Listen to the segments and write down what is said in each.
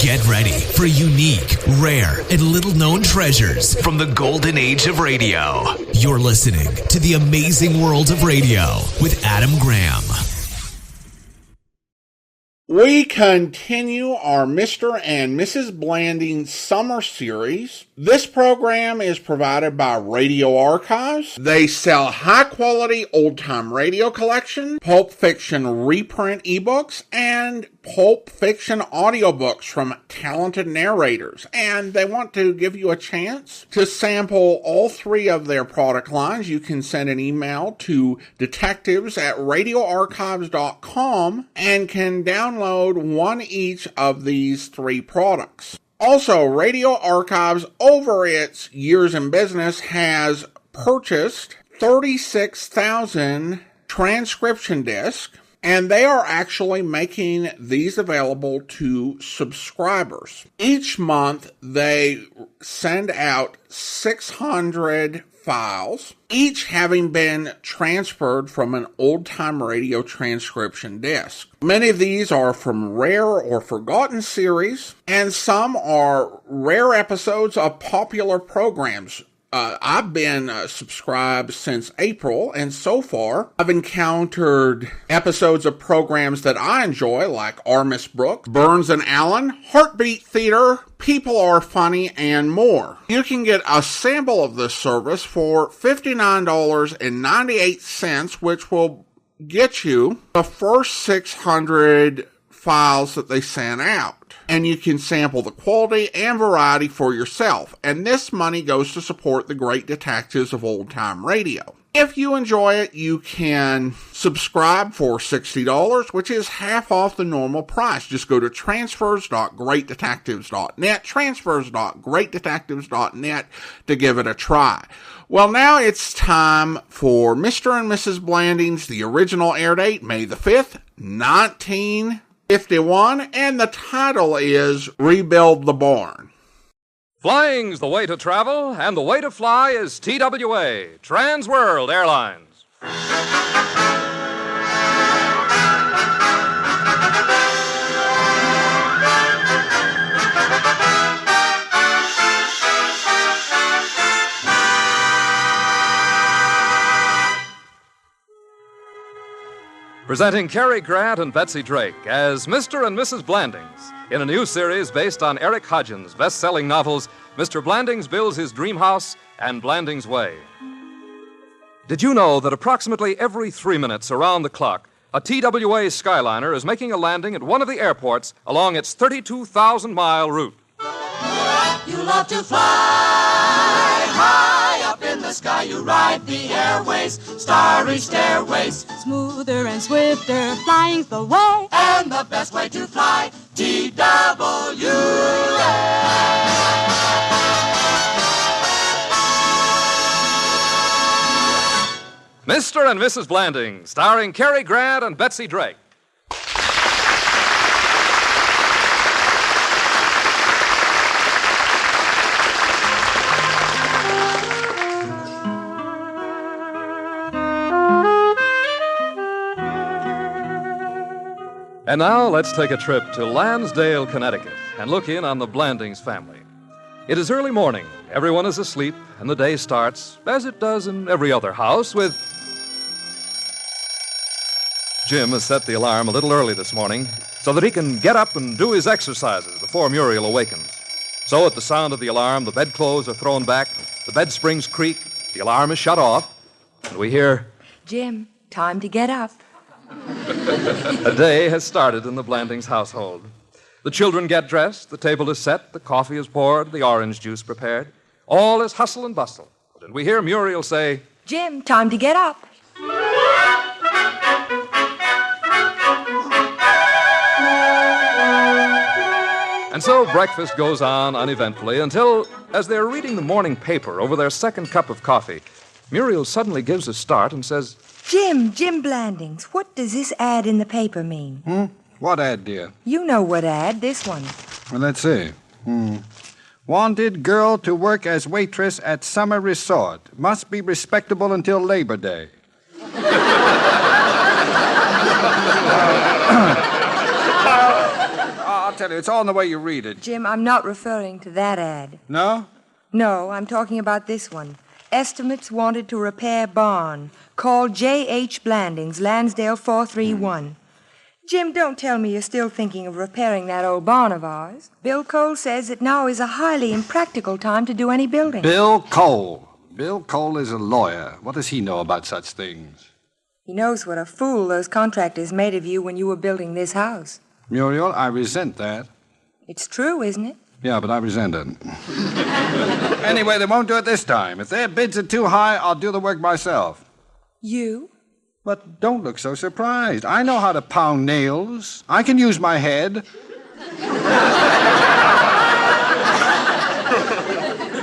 Get ready for unique, rare, and little-known treasures from the golden age of radio. You're listening to The Amazing World of Radio with Adam Graham. We continue our Mr. and Mrs. Blandings summer series. This program is provided by Radio Archives. They sell high-quality old-time radio collection, Pulp Fiction reprint ebooks, and Pulp Fiction audiobooks from talented narrators. And they want to give you a chance to sample all three of their product lines. You can send an email to detectives@radioarchives.com and can download one each of these three products. Also, Radio Archives, over its years in business, has purchased 36,000 transcription discs, and they are actually making these available to subscribers. Each month, they send out 600 files, each having been transferred from an old-time radio transcription disc. Many of these are from rare or forgotten series, and some are rare episodes of popular programs. I've been subscribed since April, and so far I've encountered episodes of programs that I enjoy, like Armis Brooks, Burns and Allen, Heartbeat Theater, People Are Funny, and more. You can get a sample of this service for $59.98, which will get you the first 600 files that they sent out. And you can sample the quality and variety for yourself. And this money goes to support the great detectives of old-time radio. If you enjoy it, you can subscribe for $60, which is half off the normal price. Just go to transfers.greatdetectives.net, transfers.greatdetectives.net to give it a try. Well, now it's time for Mr. and Mrs. Blandings. The original air date, May the 5th, 1951, and the title is Rebuild the Barn. Flying's the way to travel, and the way to fly is TWA, Trans World Airlines. Presenting Cary Grant and Betsy Drake as Mr. and Mrs. Blandings. In a new series based on Eric Hodgins' best-selling novels, Mr. Blandings Builds His Dream House and Blandings Way. Did you know that approximately every 3 minutes around the clock, a TWA Skyliner is making a landing at one of the airports along its 32,000-mile route? You love to fly high up in the sky. You ride the airways, starry stairways. Smoother and swifter, flying's the way. And the best way to fly, TWA. Mr. and Mrs. Blandings, starring Cary Grant and Betsy Drake. And now let's take a trip to Lansdale, Connecticut, and look in on the Blandings family. It is early morning. Everyone is asleep, and the day starts, as it does in every other house, with... Jim has set the alarm a little early this morning so that he can get up and do his exercises before Muriel awakens. So at the sound of the alarm, the bedclothes are thrown back, the bed springs creak, the alarm is shut off, and we hear... Jim, time to get up. A day has started in the Blandings household. The children get dressed, the table is set, the coffee is poured, the orange juice prepared. All is hustle and bustle. And we hear Muriel say, Jim, time to get up. And so breakfast goes on uneventfully until, as they're reading the morning paper over their second cup of coffee, Muriel suddenly gives a start and says, Jim Blandings, what does this ad in the paper mean? What ad, dear? You know what ad, this one. Well, let's see. Wanted girl to work as waitress at summer resort. Must be respectable until Labor Day. tell you, it's all in the way you read it. Jim, I'm not referring to that ad. No? No, I'm talking about this one. Estimates wanted to repair barn. Call J.H. Blandings, Lansdale 431. Jim, don't tell me you're still thinking of repairing that old barn of ours. Bill Cole says that now is a highly impractical time to do any building. Bill Cole. Bill Cole is a lawyer. What does he know about such things? He knows what a fool those contractors made of you when you were building this house. Muriel, I resent that. It's true, isn't it? Yeah, but I resent it. Anyway, they won't do it this time. If their bids are too high, I'll do the work myself. You? But don't look so surprised. I know how to pound nails. I can use my head.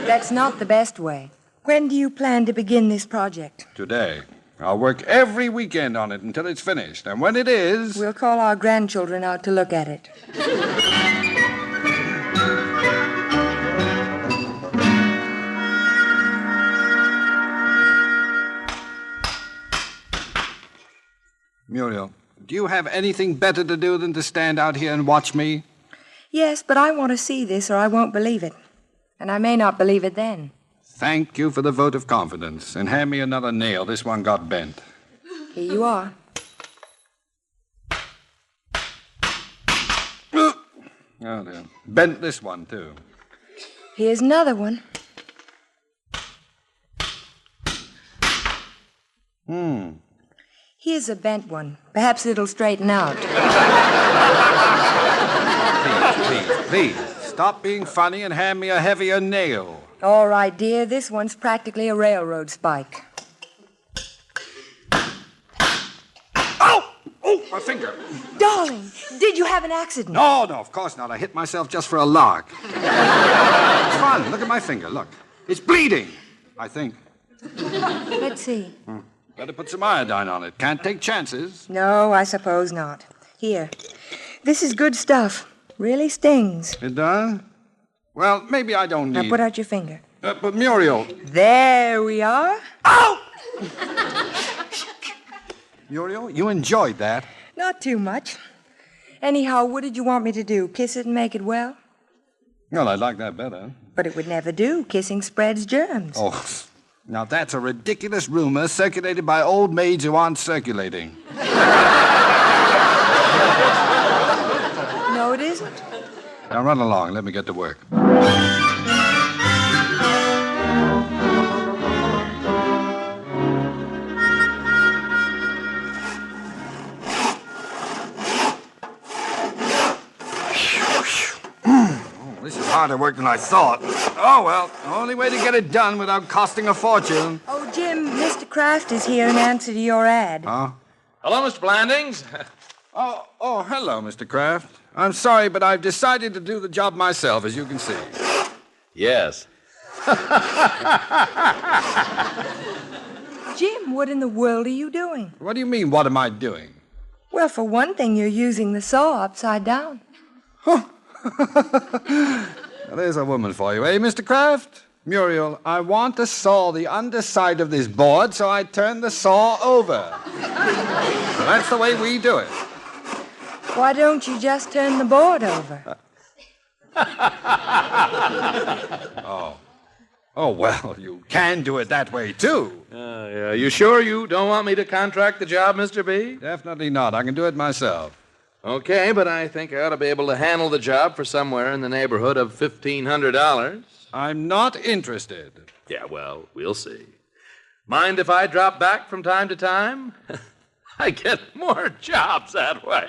That's not the best way. When do you plan to begin this project? Today. I'll work every weekend on it until it's finished. And when it is... We'll call our grandchildren out to look at it. Muriel, do you have anything better to do than to stand out here and watch me? Yes, but I want to see this or I won't believe it. And I may not believe it then. Thank you for the vote of confidence. And hand me another nail. This one got bent. Here you are. Oh, dear. Bent this one, too. Here's another one. Here's a bent one. Perhaps it'll straighten out. Please. Stop being funny and hand me a heavier nail. All right, dear. This one's practically a railroad spike. Oh, my finger. Darling, did you have an accident? No, of course not. I hit myself just for a lark. It's fun. Look at my finger. Look. It's bleeding, I think. Let's see. Better put some iodine on it. Can't take chances. No, I suppose not. Here. This is good stuff. Really stings. It does? Well, maybe I don't need... Now put out your finger. But Muriel... There we are. Ow! Muriel, you enjoyed that. Not too much. Anyhow, what did you want me to do? Kiss it and make it well? Well, I'd like that better. But it would never do. Kissing spreads germs. Oh, now that's a ridiculous rumor circulated by old maids who aren't circulating. No, it isn't. Now run along. Let me get to work. This is harder work than I thought. Oh, well, the only way to get it done without costing a fortune. Oh, Jim, Mr. Kraft is here in answer to your ad. Huh? Hello, Mr. Blandings. Oh, hello, Mr. Kraft. I'm sorry, but I've decided to do the job myself, as you can see. Yes. Jim, what in the world are you doing? What do you mean, what am I doing? Well, for one thing, you're using the saw upside down. Now, there's a woman for you, eh, Mr. Kraft? Muriel, I want to saw the underside of this board, so I turn the saw over. So that's the way we do it. Why don't you just turn the board over? Oh, well, you can do it that way, too. Yeah. You sure you don't want me to contract the job, Mr. B? Definitely not. I can do it myself. Okay, but I think I ought to be able to handle the job for somewhere in the neighborhood of $1,500. I'm not interested. Yeah, well, we'll see. Mind if I drop back from time to time? I get more jobs that way.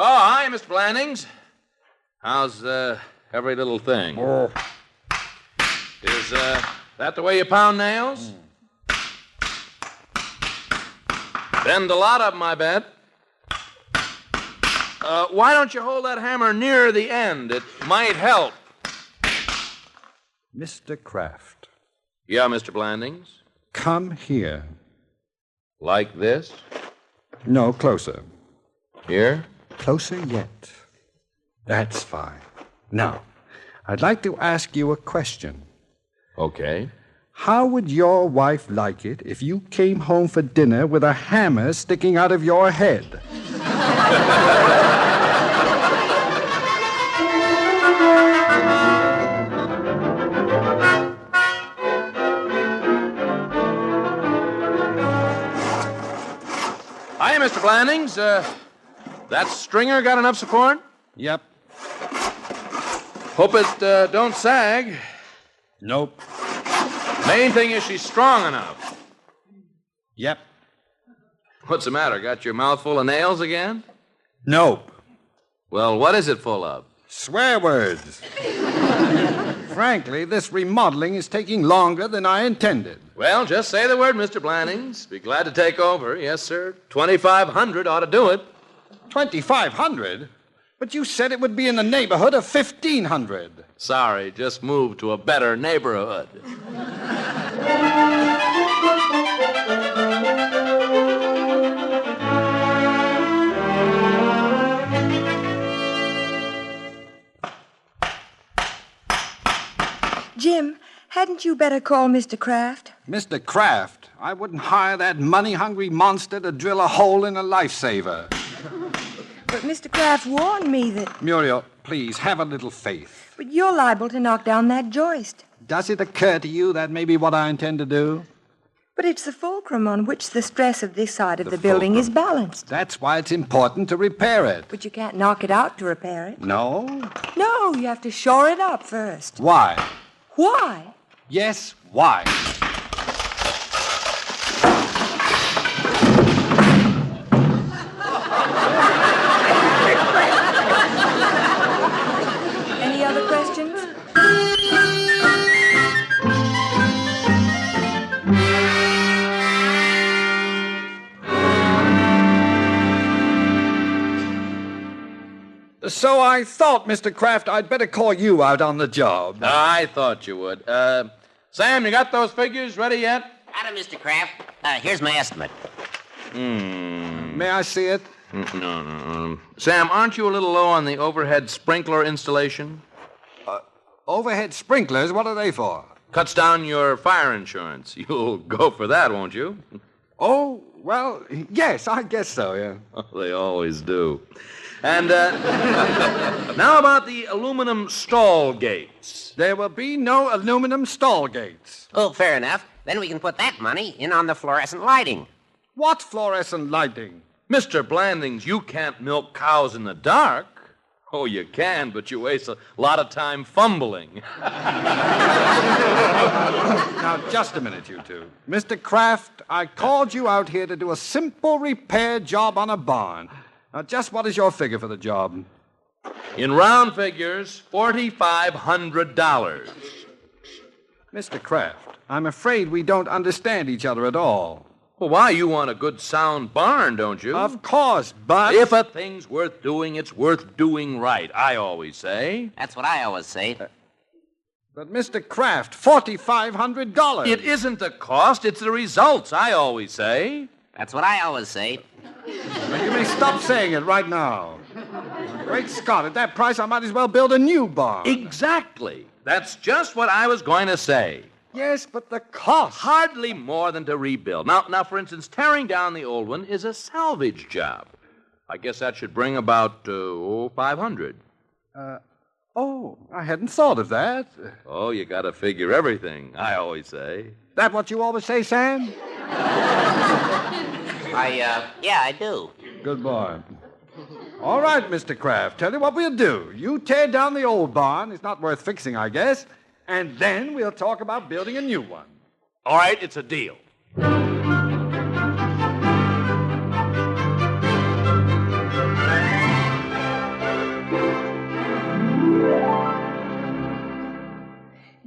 Oh, hi, Mr. Blandings. How's every little thing? Oh. Is that the way you pound nails? Bend a lot of them, I bet. Why don't you hold that hammer near the end? It might help. Mr. Kraft. Yeah, Mr. Blandings? Come here. Like this? No, closer. Here? Closer yet. That's fine. Now, I'd like to ask you a question. Okay. How would your wife like it if you came home for dinner with a hammer sticking out of your head? Hiya, Mr. Blandings. That stringer got enough support? Yep. Hope it don't sag. Nope. Main thing is she's strong enough. Yep. What's the matter? Got your mouth full of nails again? Nope. Well, what is it full of? Swear words. Frankly, this remodeling is taking longer than I intended. Well, just say the word, Mr. Blandings. Be glad to take over. Yes, sir. $2,500 ought to do it. $2,500? But you said it would be in the neighborhood of $1,500. Sorry, just moved to a better neighborhood. Jim, hadn't you better call Mr. Kraft? Mr. Kraft, I wouldn't hire that money-hungry monster to drill a hole in a lifesaver. But Mr. Kraft warned me that... Muriel, please, have a little faith. But you're liable to knock down that joist. Does it occur to you that may be what I intend to do? But it's the fulcrum on which the stress of this side of the building is balanced. That's why it's important to repair it. But you can't knock it out to repair it. No? No, you have to shore it up first. Why? Why? Yes, why? Any other questions? So I thought, Mr. Kraft, I'd better call you out on the job. I thought you would. Sam, you got those figures ready yet? Got it, Mr. Kraft. Here's my estimate. May I see it? No. Sam, aren't you a little low on the overhead sprinkler installation? Overhead sprinklers? What are they for? Cuts down your fire insurance. You'll go for that, won't you? Oh, well, yes, I guess so, yeah. They always do. And now about the aluminum stall gates. There will be no aluminum stall gates. Oh, fair enough. Then we can put that money in on the fluorescent lighting. What fluorescent lighting? Mr. Blandings, you can't milk cows in the dark. Oh, you can, but you waste a lot of time fumbling. Now, just a minute, you two. Mr. Kraft, I called you out here to do a simple repair job on a barn. Now, just what is your figure for the job? In round figures, $4,500. Mr. Kraft, I'm afraid we don't understand each other at all. Well, why? You want a good, sound barn, don't you? Of course, but... If a thing's worth doing, it's worth doing right, I always say. That's what I always say. But, Mr. Kraft, $4,500. It isn't the cost, it's the results, I always say. That's what I always say. Well, you may stop saying it right now. Great Scott, at that price, I might as well build a new barn. Exactly. That's just what I was going to say. Yes, but the cost. Hardly more than to rebuild. Now, for instance, tearing down the old one is a salvage job. I guess that should bring about, $500. Oh, I hadn't thought of that. Oh, you got to figure everything, I always say. That what you always say, Sam? Yeah, I do. Good boy. All right, Mr. Kraft, tell you what we'll do. You tear down the old barn. It's not worth fixing, I guess. And then we'll talk about building a new one. All right, it's a deal.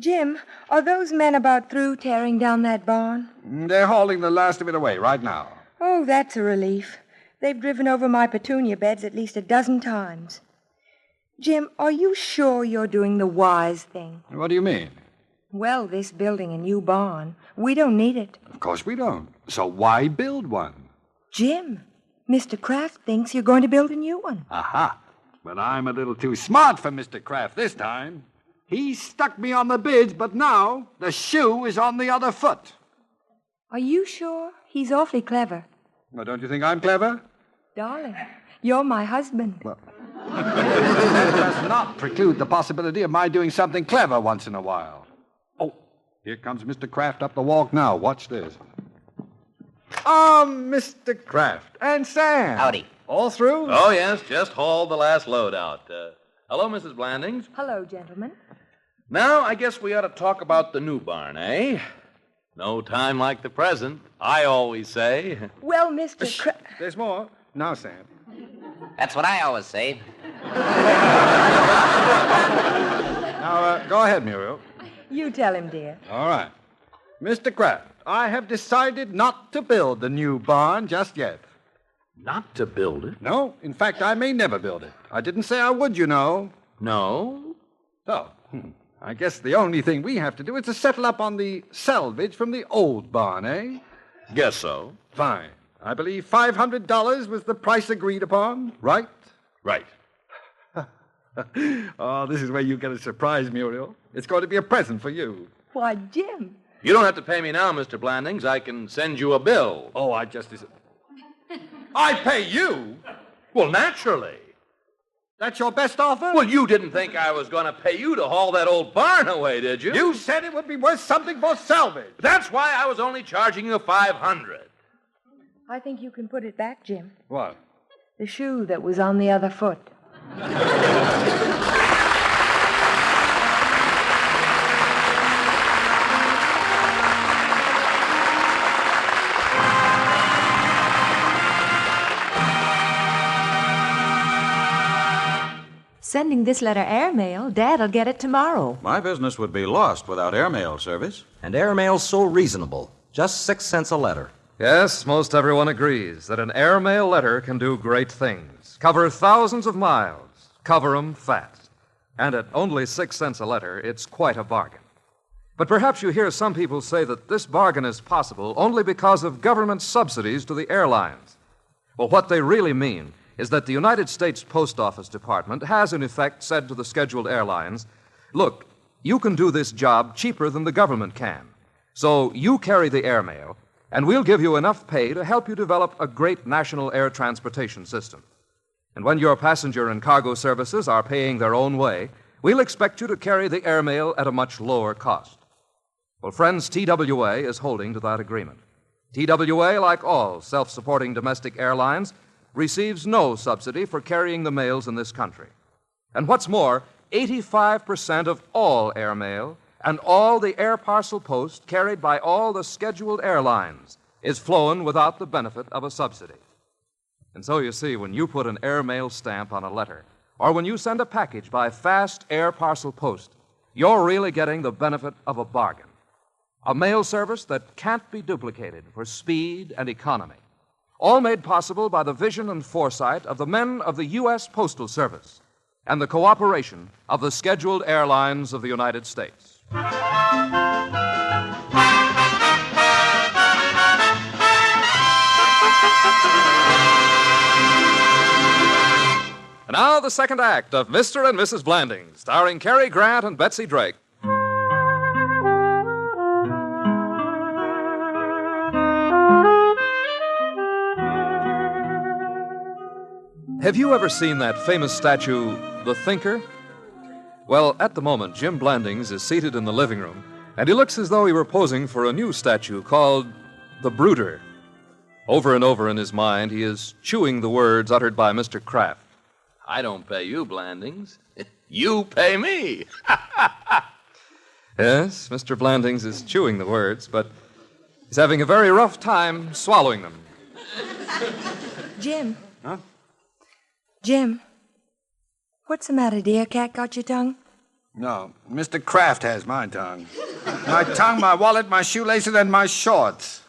Jim, are those men about through tearing down that barn? They're hauling the last of it away right now. Oh, that's a relief. They've driven over my petunia beds at least a dozen times. Jim, are you sure you're doing the wise thing? What do you mean? Well, this building a new barn. We don't need it. Of course we don't. So why build one? Jim, Mr. Kraft thinks you're going to build a new one. Aha. But I'm a little too smart for Mr. Kraft this time. He stuck me on the bids, but now the shoe is on the other foot. Are you sure? He's awfully clever. Well, don't you think I'm clever? Darling, you're my husband. Well, that does not preclude the possibility of my doing something clever once in a while. Oh, here comes Mr. Kraft up the walk now. Watch this. Mr. Kraft and Sam. Howdy. All through? Oh, yes, just hauled the last load out. Hello, Mrs. Blandings. Hello, gentlemen. Now, I guess we ought to talk about the new barn, eh? No time like the present, I always say. Well, Mr. There's more. Now, Sam. That's what I always say. Now, go ahead, Muriel. You tell him, dear. All right. Mr. Kraft, I have decided not to build the new barn just yet. Not to build it? No, in fact, I may never build it. I didn't say I would, you know. No? So, I guess the only thing we have to do is to settle up on the salvage from the old barn, eh? Guess so. Fine. I believe $500 was the price agreed upon, right? Right. Oh, this is where you get a surprise, Muriel. It's going to be a present for you. Why, Jim. You don't have to pay me now, Mr. Blandings. I can send you a bill. Oh, I pay you? Well, naturally. That's your best offer? Well, you didn't think I was going to pay you to haul that old barn away, did you? You said it would be worth something for salvage. That's why I was only charging you $500. I think you can put it back, Jim. What? The shoe that was on the other foot. Sending this letter airmail, Dad'll get it tomorrow. My business would be lost without airmail service. And airmail's so reasonable. Just 6 cents a letter. Yes, most everyone agrees that an airmail letter can do great things. Cover thousands of miles. Cover 'em fast. And at only 6 cents a letter, it's quite a bargain. But perhaps you hear some people say that this bargain is possible only because of government subsidies to the airlines. Well, what they really mean is that the United States Post Office Department has, in effect, said to the scheduled airlines, look, you can do this job cheaper than the government can. So you carry the airmail, and we'll give you enough pay to help you develop a great national air transportation system. And when your passenger and cargo services are paying their own way, we'll expect you to carry the airmail at a much lower cost. Well, friends, TWA is holding to that agreement. TWA, like all self-supporting domestic airlines, receives no subsidy for carrying the mails in this country. And what's more, 85% of all airmail and all the air parcel post carried by all the scheduled airlines is flown without the benefit of a subsidy. And so you see, when you put an airmail stamp on a letter, or when you send a package by fast air parcel post, you're really getting the benefit of a bargain. A mail service that can't be duplicated for speed and economy. All made possible by the vision and foresight of the men of the U.S. Postal Service and the cooperation of the scheduled airlines of the United States. And now the second act of Mr. and Mrs. Blandings, starring Cary Grant and Betsy Drake. Have you ever seen that famous statue, The Thinker? Well, at the moment, Jim Blandings is seated in the living room, and he looks as though he were posing for a new statue called The Brooder. Over and over in his mind, he is chewing the words uttered by Mr. Kraft. I don't pay you, Blandings. You pay me. Yes, Mr. Blandings is chewing the words, but he's having a very rough time swallowing them. Jim. Huh? Jim. What's the matter, dear? Cat got your tongue? No, Mr. Kraft has my tongue. My tongue, my wallet, my shoelaces, and my shorts.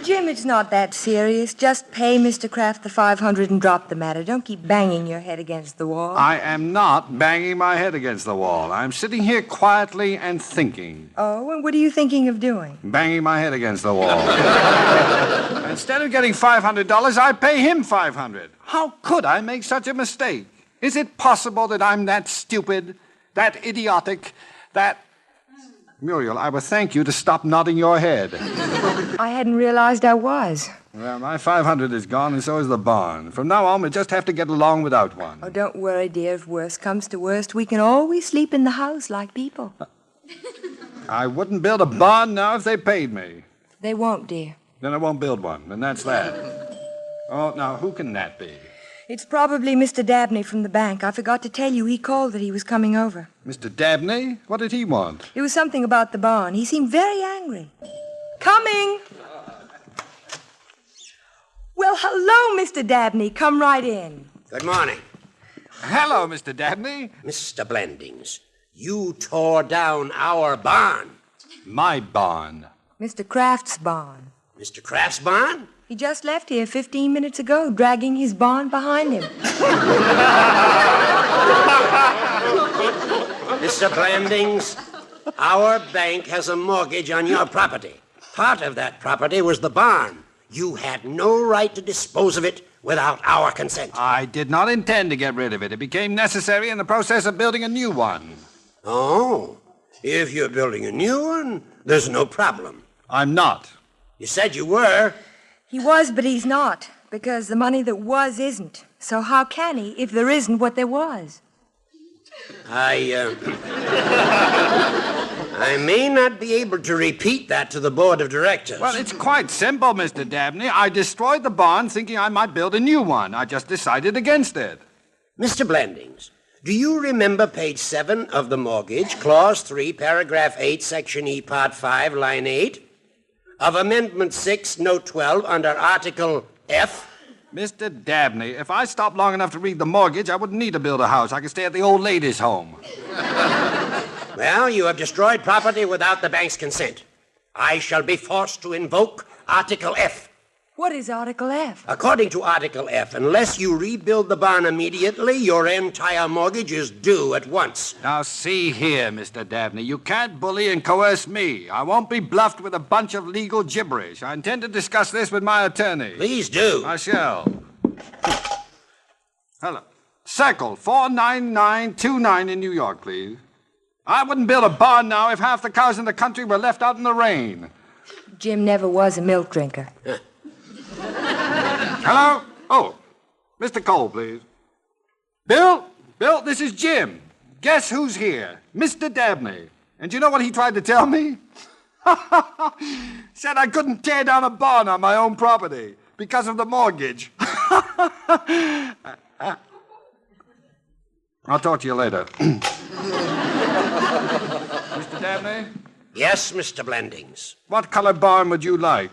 Jim, it's not that serious. Just pay Mr. Kraft the $500 and drop the matter. Don't keep banging your head against the wall. I am not banging my head against the wall. I'm sitting here quietly and thinking. Oh, and what are you thinking of doing? Banging my head against the wall. Instead of getting $500, I pay him $500. How could I make such a mistake? Is it possible that I'm that stupid, that idiotic, that... Muriel, I would thank you to stop nodding your head. I hadn't realized I was. Well, my 500 is gone, and so is the barn. From now on, we just have to get along without one. Oh, don't worry, dear. If worst comes to worst, we can always sleep in the house like people. I wouldn't build a barn now if they paid me. They won't, dear. Then I won't build one, and that's that. Oh, now, who can that be? It's probably Mr. Dabney from the bank. I forgot to tell you he called that he was coming over. Mr. Dabney? What did he want? It was something about the barn. He seemed very angry. Coming! Well, hello, Mr. Dabney. Come right in. Good morning. Hello, Mr. Dabney. Mr. Blandings, you tore down our barn. My barn. Mr. Kraft's barn. Mr. Kraft's barn? He just left here 15 minutes ago, dragging his barn behind him. Mr. Blandings, our bank has a mortgage on your property. Part of that property was the barn. You had no right to dispose of it without our consent. I did not intend to get rid of it. It became necessary in the process of building a new one. Oh, if you're building a new one, there's no problem. I'm not. You said you were. He was, but he's not, because the money that was isn't. So how can he if there isn't what there was? I may not be able to repeat that to the board of directors. Well, it's quite simple, Mr. Dabney. I destroyed the barn thinking I might build a new one. I just decided against it. Mr. Blandings, do you remember page 7 of the mortgage, clause 3, paragraph 8, section E, part 5, line 8? Of Amendment 6, Note 12, under Article F? Mr. Dabney, if I stopped long enough to read the mortgage, I wouldn't need to build a house. I could stay at the old lady's home. Well, you have destroyed property without the bank's consent. I shall be forced to invoke Article F. What is Article F? According to Article F, unless you rebuild the barn immediately, your entire mortgage is due at once. Now, see here, Mr. Dabney. You can't bully and coerce me. I won't be bluffed with a bunch of legal gibberish. I intend to discuss this with my attorney. Please do. I shall. Hello. Circle 49929 in New York, please. I wouldn't build a barn now if half the cows in the country were left out in the rain. Jim never was a milk drinker. Hello? Oh, Mr. Cole, please. Bill, this is Jim. Guess who's here? Mr. Dabney. And do you know what he tried to tell me? Said I couldn't tear down a barn on my own property because of the mortgage. I'll talk to you later. Mr. Dabney? Yes, Mr. Blandings. What color barn would you like?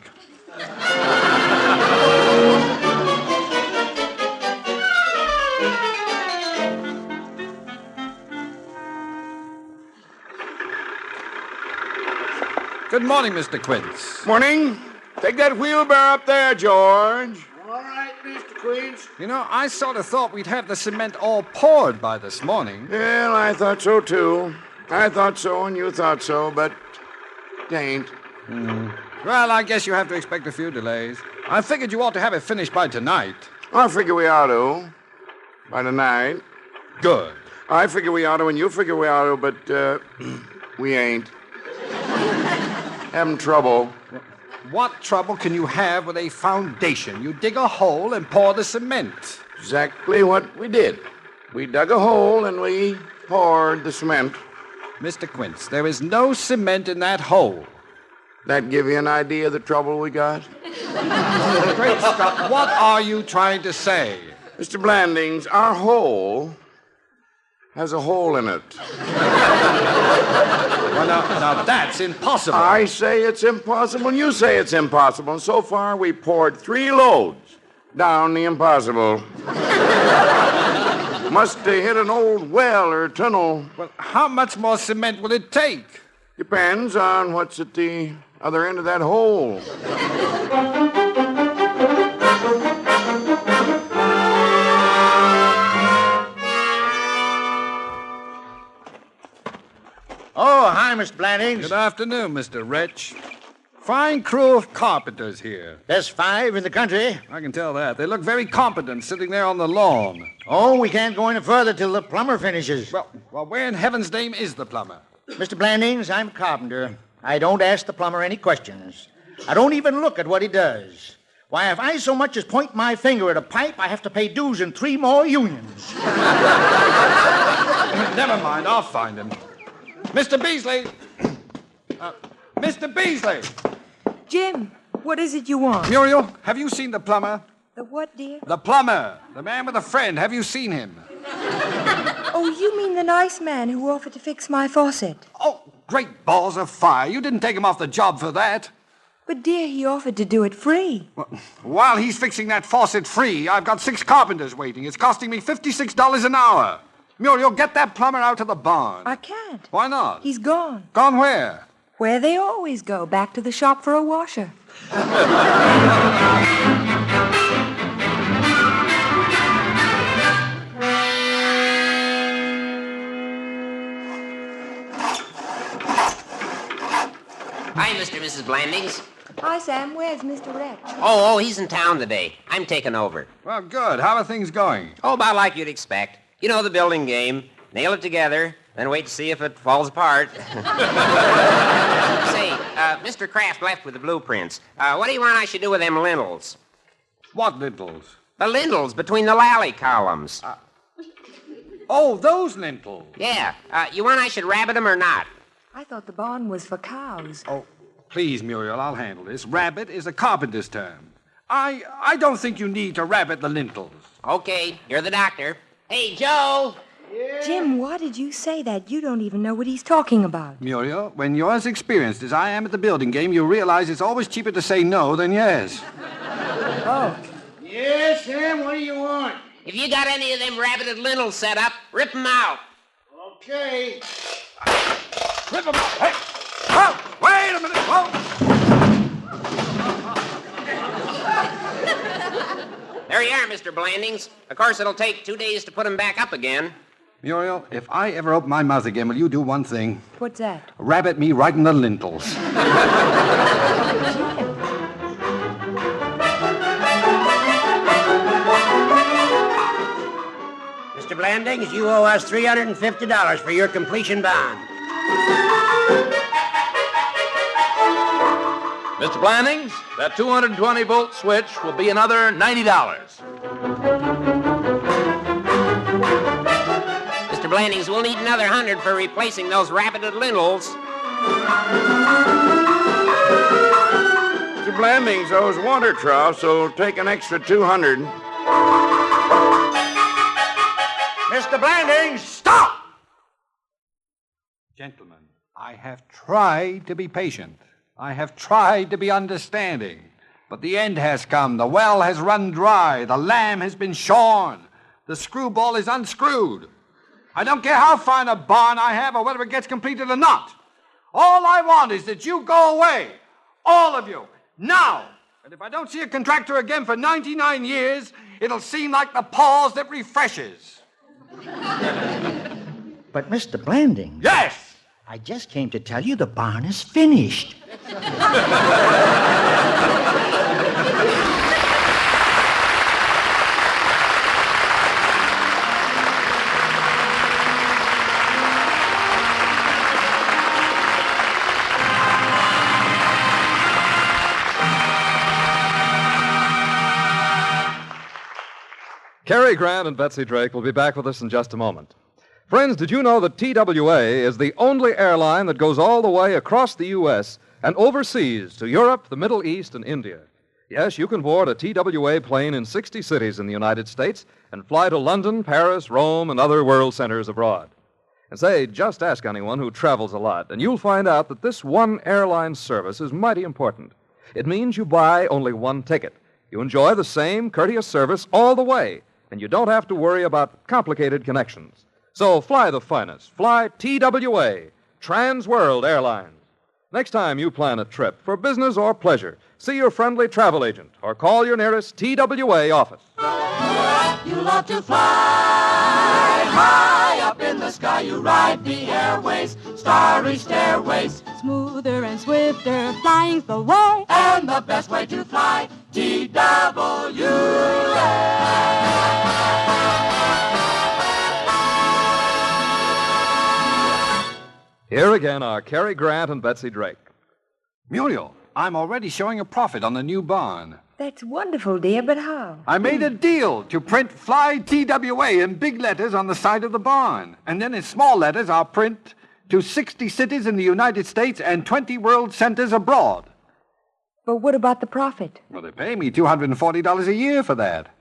Good morning, Mr. Quince. Morning. Take that wheelbarrow up there, George. All right, Mr. Quince. You know, I sort of thought we'd have the cement all poured by this morning. Well, I thought so, too. I thought so, and you thought so, but it ain't. Well, I guess you have to expect a few delays. I figured you ought to have it finished by tonight. I figure we ought to. By tonight. Good. I figure we ought to, and you figure we ought to, but we ain't. Having trouble. What trouble can you have with a foundation? You dig a hole and pour the cement. Exactly what we did. We dug a hole and we poured the cement. Mr. Quince, there is no cement in that hole. That give you an idea of the trouble we got? Great Scott, what are you trying to say? Mr. Blandings, our hole has a hole in it. Well, now that's impossible. I say it's impossible, and you say it's impossible. And so far, we poured 3 loads down the impossible. Must have hit an old well or tunnel. Well, how much more cement will it take? Depends on what's at the other end of that hole. Oh, hi, Mr. Blandings. Good afternoon, Mr. Rich. Fine crew of carpenters here. Best 5 in the country. I can tell that. They look very competent sitting there on the lawn. Oh, we can't go any further till the plumber finishes. Well, where in heaven's name is the plumber? Mr. Blandings, I'm a carpenter. I don't ask the plumber any questions. I don't even look at what he does. Why, if I so much as point my finger at a pipe, I have to pay dues in 3 more unions. Never mind, I'll find him. Mr. Beasley! Mr. Beasley! Jim, what is it you want? Muriel, have you seen the plumber? The what, dear? The plumber. The man with a friend. Have you seen him? Oh, you mean the nice man who offered to fix my faucet? Oh, great balls of fire. You didn't take him off the job for that. But, dear, he offered to do it free. Well, while he's fixing that faucet free, I've got 6 carpenters waiting. It's costing me $56 an hour. Muriel, get that plumber out to the barn. I can't. Why not? He's gone. Gone where? Where they always go, back to the shop for a washer. Hi, Mr. and Mrs. Blandings. Hi, Sam. Where's Mr. Wretch? Oh, he's in town today. I'm taking over. Well, good. How are things going? Oh, about like you'd expect. You know the building game. Nail it together, then wait to see if it falls apart. Say, Mr. Kraft left with the blueprints. What do you want I should do with them lintels? What lintels? The lintels between the lally columns. Oh, those lintels. Yeah. You want I should rabbit them or not? I thought the barn was for cows. Oh, please, Muriel, I'll handle this. Rabbit is a carpenter's term. I don't think you need to rabbit the lintels. Okay, you're the doctor. Hey, Joe! Jim, why did you say that? You don't even know what he's talking about. Muriel, when you're as experienced as I am at the building game, you realize it's always cheaper to say no than yes. Oh. Yes, Sam, what do you want? If you got any of them rabbited lintels set up, rip them out. Okay. Rip them out. Hey! Whoa! Wait a minute! Whoa! There you are, Mr. Blandings. Of course, it'll take 2 days to put them back up again. Muriel, if I ever open my mouth again, will you do one thing? What's that? Rabbit me right in the lintels. Mr. Blandings, you owe us $350 for your completion bond. Mr. Blandings, that 220-volt switch will be another $90. Mr. Blandings, we'll need another 100 for replacing those rabbited lintels. Mr. Blandings owes water trough, so take an extra 200. Mr. Blandings, stop! Gentlemen, I have tried to be patient. I have tried to be understanding. But the end has come. The well has run dry. The lamb has been shorn. The screwball is unscrewed. I don't care how fine a barn I have or whether it gets completed or not. All I want is that you go away. All of you. Now. And if I don't see a contractor again for 99 years, it'll seem like the pause that refreshes. But, Mr. Blandings. Yes! I just came to tell you the barn is finished. Cary Grant and Betsy Drake will be back with us in just a moment. Friends, did you know that TWA is the only airline that goes all the way across the U.S. and overseas to Europe, the Middle East, and India? Yes, you can board a TWA plane in 60 cities in the United States and fly to London, Paris, Rome, and other world centers abroad. And say, just ask anyone who travels a lot, and you'll find out that this one airline service is mighty important. It means you buy only one ticket. You enjoy the same courteous service all the way, and you don't have to worry about complicated connections. So fly the finest. Fly TWA, Trans World Airlines. Next time you plan a trip for business or pleasure, see your friendly travel agent or call your nearest TWA office. You love to fly high up in the sky. You ride the airways. starry stairways. Smoother and swifter, flying's the way. And the best way to fly, TWA. Here again are Cary Grant and Betsy Drake. Muriel, I'm already showing a profit on the new barn. That's wonderful, dear, but how? I made a deal to print Fly TWA in big letters on the side of the barn. And then in small letters, I'll print to 60 cities in the United States and 20 world centers abroad. But what about the profit? Well, they pay me $240 a year for that.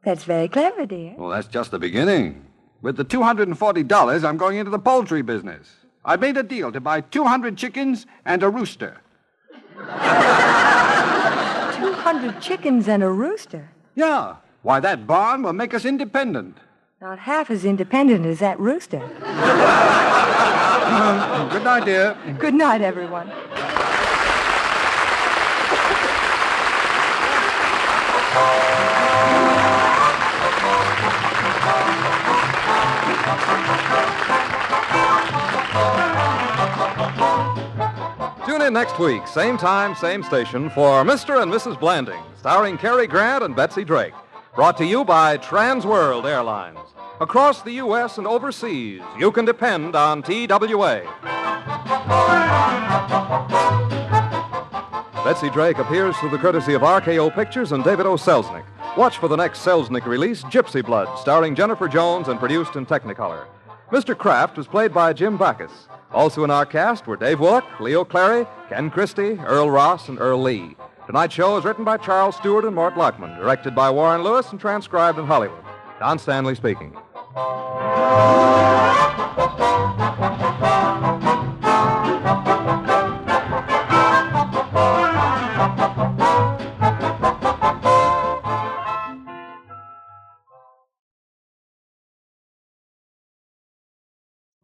That's very clever, dear. Well, that's just the beginning. With the $240, I'm going into the poultry business. I made a deal to buy 200 chickens and a rooster. 200 chickens and a rooster? Yeah. Why, that barn will make us independent. Not half as independent as that rooster. Good night, dear. Good night, everyone. Tune in next week, same time, same station, for Mr. and Mrs. Blandings, starring Cary Grant and Betsy Drake. Brought to you by Trans World Airlines. Across the U.S. and overseas, you can depend on TWA. Betsy Drake appears through the courtesy of RKO Pictures and David O. Selznick. Watch for the next Selznick release, Gypsy Blood, starring Jennifer Jones and produced in Technicolor. Mr. Kraft was played by Jim Backus. Also in our cast were Dave Willock, Leo Clary, Ken Christy, Earl Ross, and Earl Lee. Tonight's show is written by Charles Stewart and Mort Lockman, directed by Warren Lewis, and transcribed in Hollywood. Don Stanley speaking.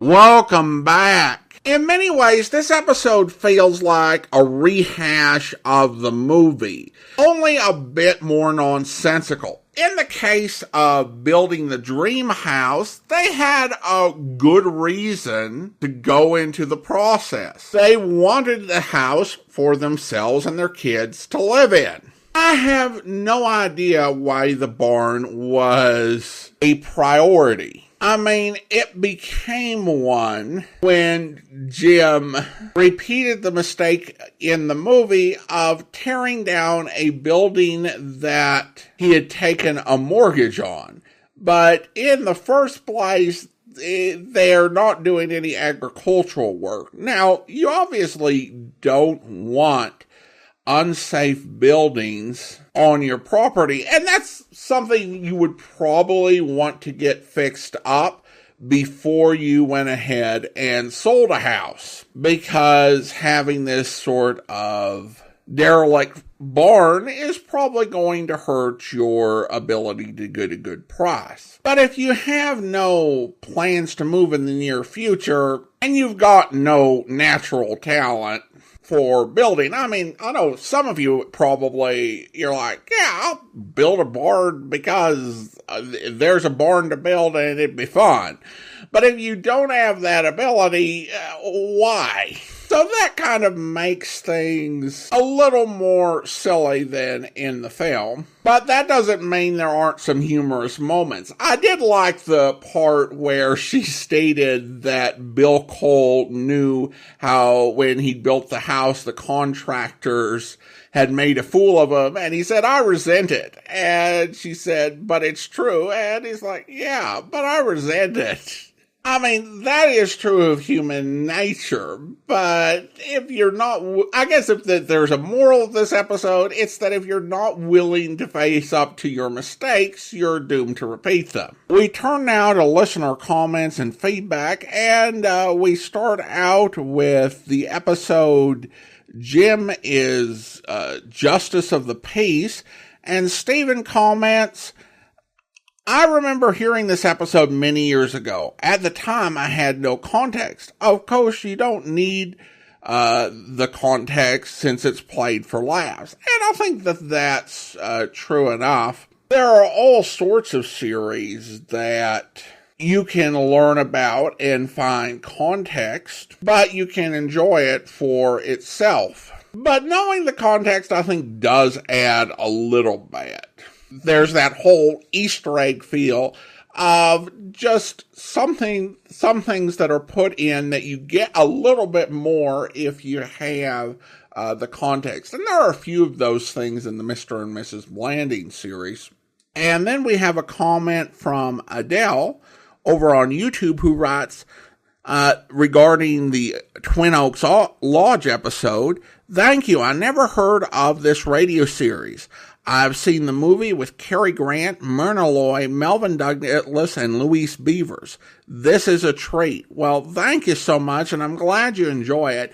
Welcome back. In many ways, this episode feels like a rehash of the movie, only a bit more nonsensical. In the case of building the dream house, they had a good reason to go into the process. They wanted the house for themselves and their kids to live in. I have no idea why the barn was a priority. I mean, it became one when Jim repeated the mistake in the movie of tearing down a building that he had taken a mortgage on. But in the first place, they're not doing any agricultural work. Now, you obviously don't want unsafe buildings on your property, and that's something you would probably want to get fixed up before you went ahead and sold a house, because having this sort of derelict barn is probably going to hurt your ability to get a good price. But if you have no plans to move in the near future and you've got no natural talent for building, I mean, I know some of you probably, you're like, yeah, I'll build a barn because there's a barn to build and it'd be fun. But if you don't have that ability, why? So that kind of makes things a little more silly than in the film. But that doesn't mean there aren't some humorous moments. I did like the part where she stated that Bill Cole knew how when he built the house, the contractors had made a fool of him. And he said, I resent it. And she said, but it's true. And he's like, yeah, but I resent it. I mean, that is true of human nature, but if you're not, I guess if there's a moral of this episode, it's that if you're not willing to face up to your mistakes, you're doomed to repeat them. We turn now to listener comments and feedback, and we start out with the episode, Jim is Justice of the Peace, and Stephen comments, I remember hearing this episode many years ago. At the time, I had no context. Of course, you don't need the context since it's played for laughs. And I think that that's true enough. There are all sorts of series that you can learn about and find context, but you can enjoy it for itself. But knowing the context, I think, does add a little bit. There's that whole Easter egg feel of just some things that are put in that you get a little bit more if you have the context. And there are a few of those things in the Mr. and Mrs. Blandings series. And then we have a comment from Adele over on YouTube who writes, regarding the Twin Oaks Lodge episode, "Thank you. I never heard of this radio series. I've seen the movie with Cary Grant, Muriel, Melvin Douglas, and Louise Beavers. This is a treat." Well, thank you so much, and I'm glad you enjoy it.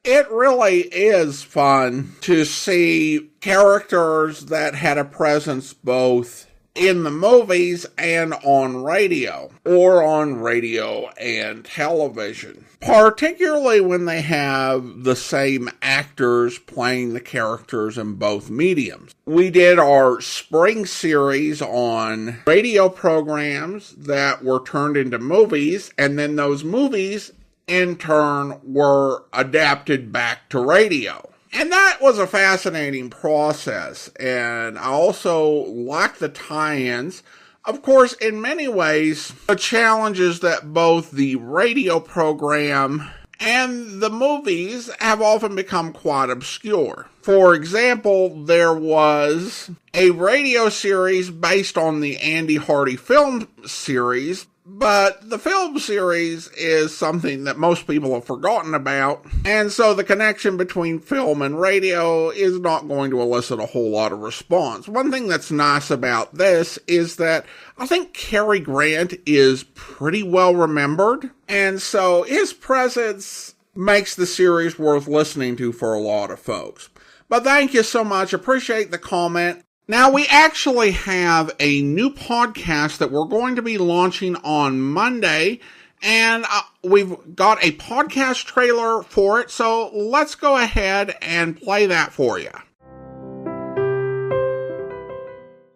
It really is fun to see characters that had a presence both in the movies and on radio, or on radio and television, particularly when they have the same actors playing the characters in both mediums. We did our spring series on radio programs that were turned into movies, and then those movies in turn were adapted back to radio. And that was a fascinating process, and I also liked the tie-ins. Of course, in many ways, the challenges that both the radio program and the movies have often become quite obscure. For example, there was a radio series based on the Andy Hardy film series, but the film series is something that most people have forgotten about, and so the connection between film and radio is not going to elicit a whole lot of response. One thing that's nice about this is that I think Cary Grant is pretty well remembered, and so his presence makes the series worth listening to for a lot of folks. But thank you so much. Appreciate the comment. Now, we actually have a new podcast that we're going to be launching on Monday, and we've got a podcast trailer for it, so let's go ahead and play that for you.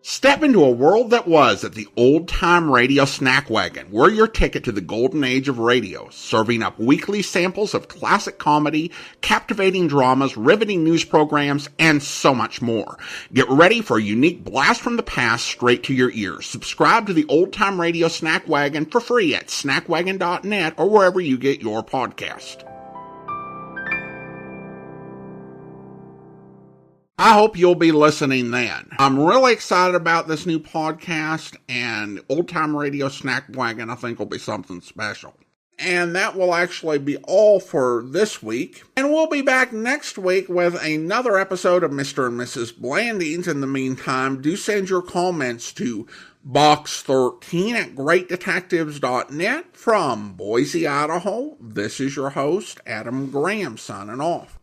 Step into a world that was at the Old-Time Radio Snack Wagon. We're your ticket to the golden age of radio, serving up weekly samples of classic comedy, captivating dramas, riveting news programs, and so much more. Get ready for a unique blast from the past straight to your ears. Subscribe to the Old-Time Radio Snack Wagon for free at snackwagon.net or wherever you get your podcast. I hope you'll be listening then. I'm really excited about this new podcast, and Old Time Radio Snack Wagon I think will be something special. And that will actually be all for this week. And we'll be back next week with another episode of Mr. and Mrs. Blandings. In the meantime, do send your comments to box13@greatdetectives.net. From Boise, Idaho, this is your host, Adam Graham, signing off.